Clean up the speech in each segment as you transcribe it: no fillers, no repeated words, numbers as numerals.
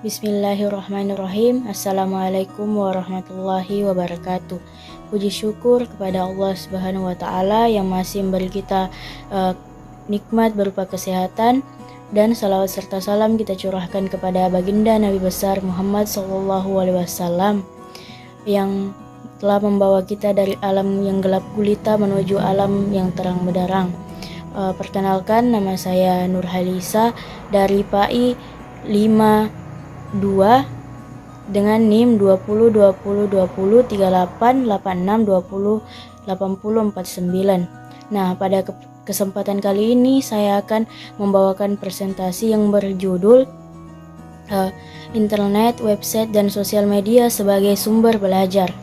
Bismillahirrahmanirrahim. Assalamualaikum warahmatullahi wabarakatuh. Puji syukur kepada Allah Subhanahu wa Ta'ala yang masih memberi kita nikmat berupa kesehatan, dan salawat serta salam kita curahkan kepada baginda Nabi besar Muhammad SAW yang telah membawa kita dari alam yang gelap gulita menuju alam yang terang benderang. Perkenalkan, nama saya Nurhalisa dari PAI 52 dengan NIM 2020203886208049. Nah, pada kesempatan kali ini saya akan membawakan presentasi yang berjudul Internet, Website, dan Sosial Media sebagai Sumber Belajar.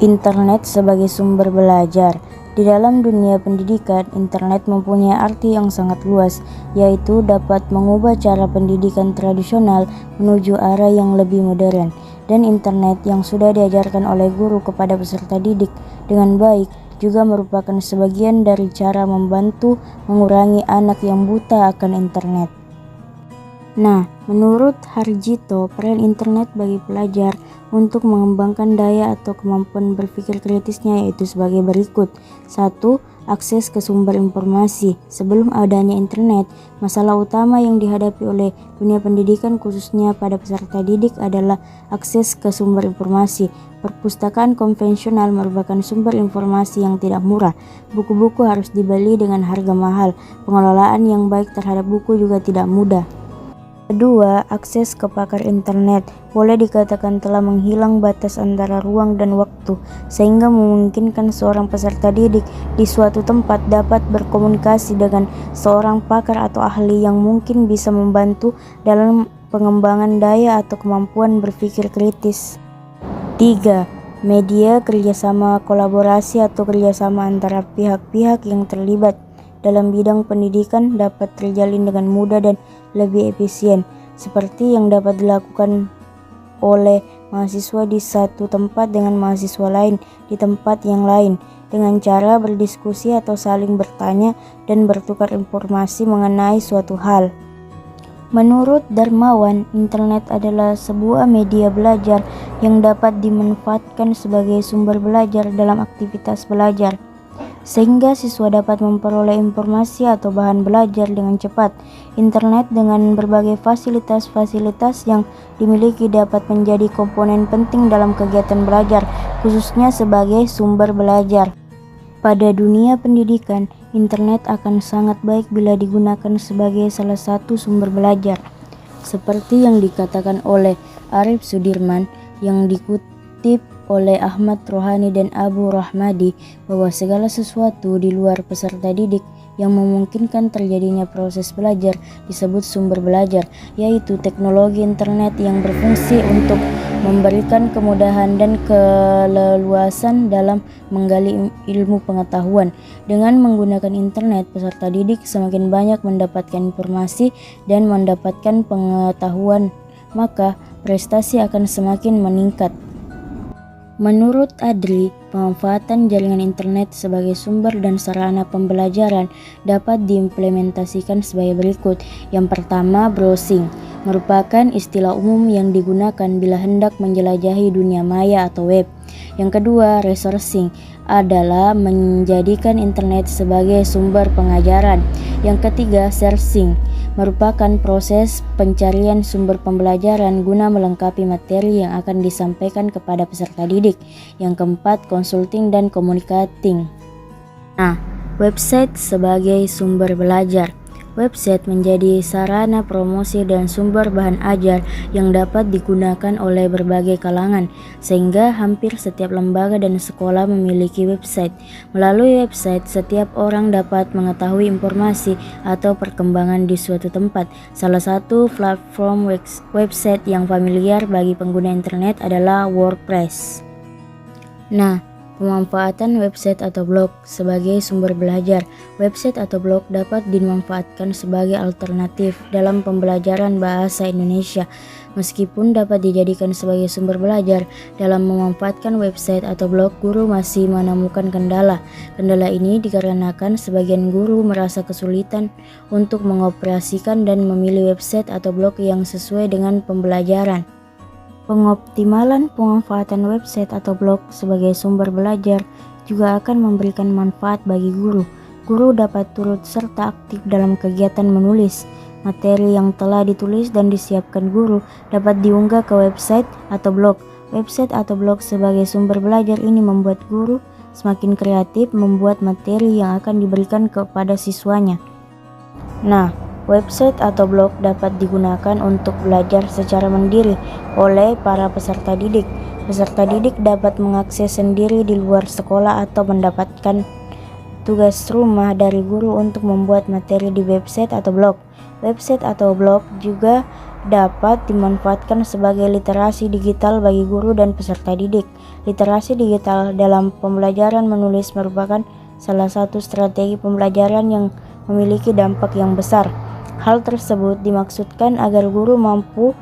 Internet sebagai sumber belajar. Di dalam dunia pendidikan, internet mempunyai arti yang sangat luas, yaitu dapat mengubah cara pendidikan tradisional menuju arah yang lebih modern. Dan internet yang sudah diajarkan oleh guru kepada peserta didik dengan baik juga merupakan sebagian dari cara membantu mengurangi anak yang buta akan internet. Nah, menurut Harjito, peran internet bagi pelajar untuk mengembangkan daya atau kemampuan berpikir kritisnya yaitu sebagai berikut. 1. Akses ke sumber informasi. Sebelum adanya internet, masalah utama yang dihadapi oleh dunia pendidikan khususnya pada peserta didik adalah akses ke sumber informasi. Perpustakaan konvensional merupakan sumber informasi yang tidak murah. Buku-buku harus dibeli dengan harga mahal. Pengelolaan yang baik terhadap buku juga tidak mudah. Kedua, akses ke pakar internet boleh dikatakan telah menghilang batas antara ruang dan waktu, sehingga memungkinkan seorang peserta didik di suatu tempat dapat berkomunikasi dengan seorang pakar atau ahli yang mungkin bisa membantu dalam pengembangan daya atau kemampuan berpikir kritis. 3. Media kerjasama kolaborasi atau kerjasama antara pihak-pihak yang terlibat dalam bidang pendidikan dapat terjalin dengan mudah dan lebih efisien, seperti yang dapat dilakukan oleh mahasiswa di satu tempat dengan mahasiswa lain di tempat yang lain, dengan cara berdiskusi atau saling bertanya dan bertukar informasi mengenai suatu hal. Menurut Darmawan, internet adalah sebuah media belajar yang dapat dimanfaatkan sebagai sumber belajar dalam aktivitas belajar, sehingga siswa dapat memperoleh informasi atau bahan belajar dengan cepat. Internet dengan berbagai fasilitas-fasilitas yang dimiliki dapat menjadi komponen penting dalam kegiatan belajar, khususnya sebagai sumber belajar. Pada dunia pendidikan, internet akan sangat baik bila digunakan sebagai salah satu sumber belajar. Seperti yang dikatakan oleh Arif Sudirman yang dikutip oleh Ahmad Rohani dan Abu Rahmadi, bahwa segala sesuatu di luar peserta didik yang memungkinkan terjadinya proses belajar disebut sumber belajar, yaitu teknologi internet yang berfungsi untuk memberikan kemudahan dan keleluasan dalam menggali ilmu pengetahuan. Dengan menggunakan internet, peserta didik semakin banyak mendapatkan informasi dan mendapatkan pengetahuan, maka prestasi akan semakin meningkat. Menurut Adri, pemanfaatan jaringan internet sebagai sumber dan sarana pembelajaran dapat diimplementasikan sebagai berikut. Yang pertama, browsing merupakan istilah umum yang digunakan bila hendak menjelajahi dunia maya atau web. Yang kedua, resourcing adalah menjadikan internet sebagai sumber pengajaran. Yang ketiga, searching merupakan proses pencarian sumber pembelajaran guna melengkapi materi yang akan disampaikan kepada peserta didik. Yang keempat, consulting dan communicating. Nah, website sebagai sumber belajar. Website menjadi sarana promosi dan sumber bahan ajar yang dapat digunakan oleh berbagai kalangan, sehingga hampir setiap lembaga dan sekolah memiliki website. Melalui website, setiap orang dapat mengetahui informasi atau perkembangan di suatu tempat. Salah satu platform website yang familiar bagi pengguna internet adalah WordPress. Nah, Pemanfaatan website atau blog sebagai sumber belajar. Website atau blog dapat dimanfaatkan sebagai alternatif dalam pembelajaran bahasa Indonesia. Meskipun dapat dijadikan sebagai sumber belajar, dalam memanfaatkan website atau blog, guru masih menemukan kendala. Kendala ini dikarenakan sebagian guru merasa kesulitan untuk mengoperasikan dan memilih website atau blog yang sesuai dengan pembelajaran. Pengoptimalan pemanfaatan website atau blog sebagai sumber belajar juga akan memberikan manfaat bagi guru. Guru dapat turut serta aktif dalam kegiatan menulis. Materi yang telah ditulis dan disiapkan guru dapat diunggah ke website atau blog. Website atau blog sebagai sumber belajar ini membuat guru semakin kreatif membuat materi yang akan diberikan kepada siswanya. Nah, website atau blog dapat digunakan untuk belajar secara mandiri oleh para peserta didik. Peserta didik dapat mengakses sendiri di luar sekolah atau mendapatkan tugas rumah dari guru untuk membuat materi di website atau blog. Website atau blog juga dapat dimanfaatkan sebagai literasi digital bagi guru dan peserta didik. Literasi digital dalam pembelajaran menulis merupakan salah satu strategi pembelajaran yang memiliki dampak yang besar. Hal tersebut dimaksudkan agar guru maupun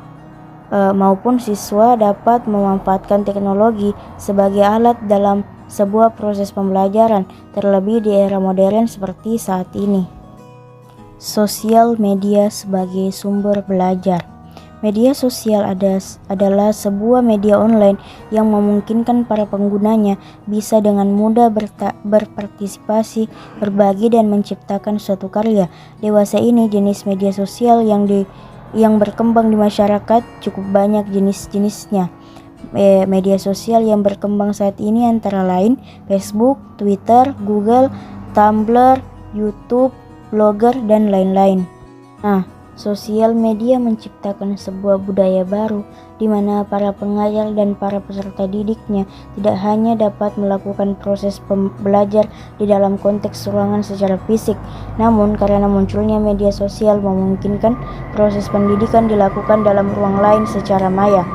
siswa dapat memanfaatkan teknologi sebagai alat dalam sebuah proses pembelajaran, terlebih di era modern seperti saat ini. Sosial media sebagai sumber belajar. Media sosial adalah sebuah media online yang memungkinkan para penggunanya bisa dengan mudah berpartisipasi, berbagi, dan menciptakan suatu karya. Dewasa ini jenis media sosial yang berkembang di masyarakat cukup banyak jenis-jenisnya. Media sosial yang berkembang saat ini antara lain Facebook, Twitter, Google, Tumblr, YouTube, Blogger, dan lain-lain. Nah, sosial media menciptakan sebuah budaya baru di mana para pengajar dan para peserta didiknya tidak hanya dapat melakukan proses belajar di dalam konteks ruangan secara fisik, namun karena munculnya media sosial memungkinkan proses pendidikan dilakukan dalam ruang lain secara maya.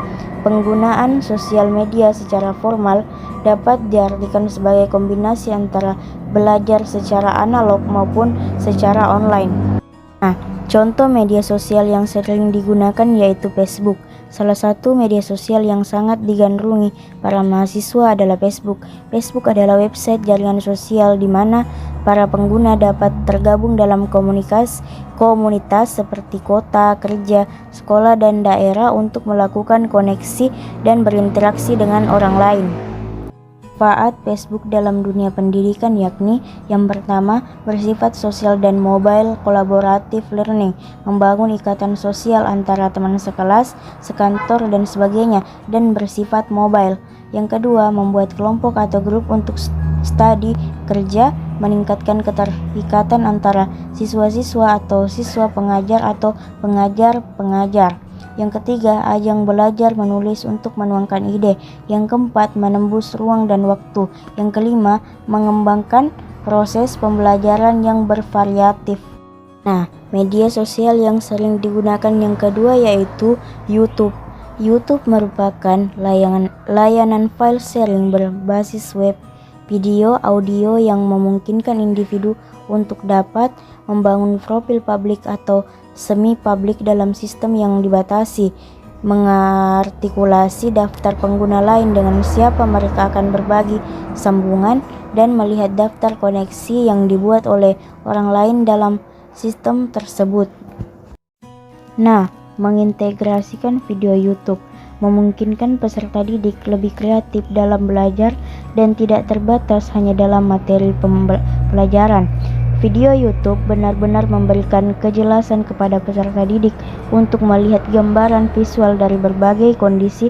Penggunaan sosial media secara formal dapat diartikan sebagai kombinasi antara belajar secara analog maupun secara online. Nah, contoh media sosial yang sering digunakan yaitu Facebook. Salah satu media sosial yang sangat digandrungi para mahasiswa adalah Facebook. Facebook adalah website jaringan sosial di mana para pengguna dapat tergabung dalam komunitas seperti kota, kerja, sekolah, dan daerah untuk melakukan koneksi dan berinteraksi dengan orang lain. Manfaat Facebook dalam dunia pendidikan yakni yang pertama, bersifat sosial dan mobile, kolaboratif learning, membangun ikatan sosial antara teman sekelas, sekantor, dan sebagainya, dan bersifat mobile. Yang kedua, membuat kelompok atau grup untuk studi, kerja, meningkatkan keterikatan antara siswa-siswa atau siswa pengajar atau pengajar-pengajar. Yang ketiga, ajang belajar menulis untuk menuangkan ide. Yang keempat, menembus ruang dan waktu. Yang kelima, mengembangkan proses pembelajaran yang bervariatif. Nah, media sosial yang sering digunakan yang kedua yaitu YouTube. YouTube merupakan layanan file sharing berbasis web, video, audio yang memungkinkan individu untuk dapat membangun profil publik atau semi-publik dalam sistem yang dibatasi, mengartikulasi daftar pengguna lain dengan siapa mereka akan berbagi sambungan, dan melihat daftar koneksi yang dibuat oleh orang lain dalam sistem tersebut. Nah, mengintegrasikan video YouTube memungkinkan peserta didik lebih kreatif dalam belajar dan tidak terbatas hanya dalam materi pembelajaran. Video YouTube benar-benar memberikan kejelasan kepada peserta didik untuk melihat gambaran visual dari berbagai kondisi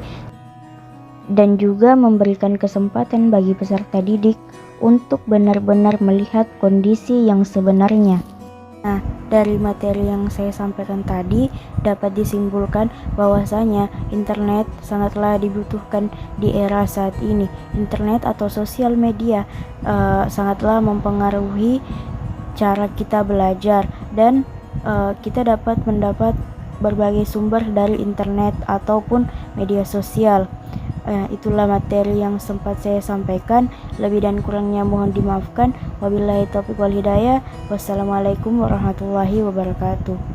dan juga memberikan kesempatan bagi peserta didik untuk benar-benar melihat kondisi yang sebenarnya. Nah, dari materi yang saya sampaikan tadi dapat disimpulkan bahwasanya internet sangatlah dibutuhkan di era saat ini. Internet atau sosial media sangatlah mempengaruhi cara kita belajar dan kita dapat mendapat berbagai sumber dari internet ataupun media sosial. Itulah materi yang sempat saya sampaikan. Lebih dan kurangnya mohon dimaafkan. Wabillahi taufiq wal hidayah. Wassalamualaikum warahmatullahi wabarakatuh.